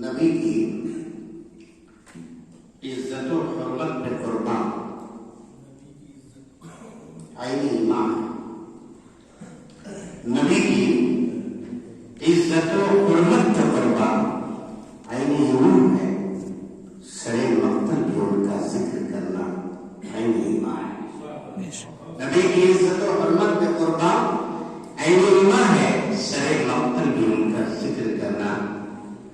نبی کی عزت و حرمت پہ قربان عینی ایمان ہے. نبی کی عزت و حرمت پہ قربان عینی ایمان ہے. سرے مقتل بھی ان کا ذکر کرنا عینی ایمان ہے. نبی کی عزت و حرمت پہ قربان عینی ایمان ہے. سرے مقتل بھی ان کا ذکر کرنا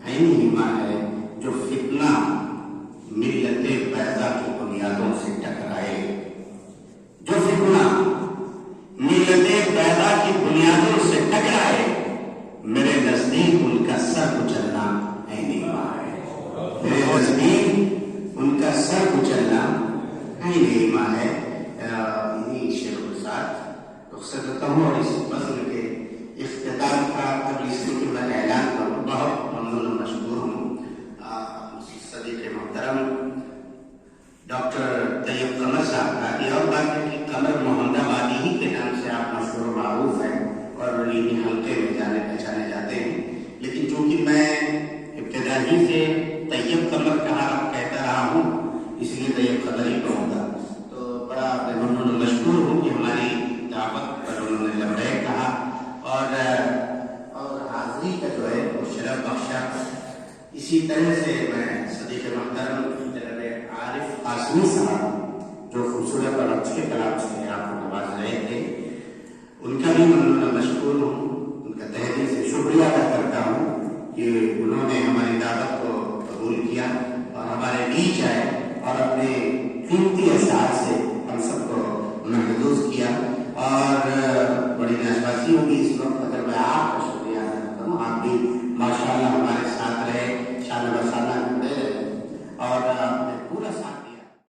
عینی ایمان ہے. جو فتنہ ملت بیضا کی بنیادوں سے ٹکرائے، جو فتنہ ملت بیضا کی بنیادوں سے ٹکرائے، میرے نزدیک ان کا سر کچلنا عین ایمان ہے. میرے نزدیک ان کا سر کچلنا عین ایمان ہے. یہی شعر کے ساتھ رخصت کرتا ہوں اور اس بزم کے اختتام کا قبل اس کے میں اعلان کروں. بہت ممنون و مشکور ہوں صدیق محترم ڈاکٹر طیب قمر صاحب کا. یہ اور بات ہے کہ قمر محمد آبادی ہی کے نام سے آپ مشہور و معروف ہیں اور انہیں حلقے میں جانے پہچانے جاتے ہیں، لیکن چونکہ میں ابتدا ہی سے طیب قمر کہتا رہا ہوں، اس لیے طیب قمر ہی کہوں گا. تو بڑا ممنون و مشکور ہوں کہ ہماری دعوت پر انہوں نے لبیک کہا اور حاضری کا جو ہے وہ شرف بخشا. اسی طرح سے میں صدیق محترم جناب عارف قاسمی صاحب جو خوبصورت اور اچھے کلام سے آپ کو نواز رہے تھے، ان کا بھی ممنون و مشکور ہوں. ان کا تہ دل سے شکریہ ادا کرتا ہوں کہ انہوں نے ہماری دعوت کو قبول کیا اور ہمارے بیچ آئے اور اپنے قیمتی اشعار سے ہم سب کو محظوظ کیا. اور بڑی ناشبازی ہوگی اس وقت اگر میں آپ کا شکریہ ادا کرتا ہوں. آپ بھی ماشاء اللہ ہمارے ساتھ رہے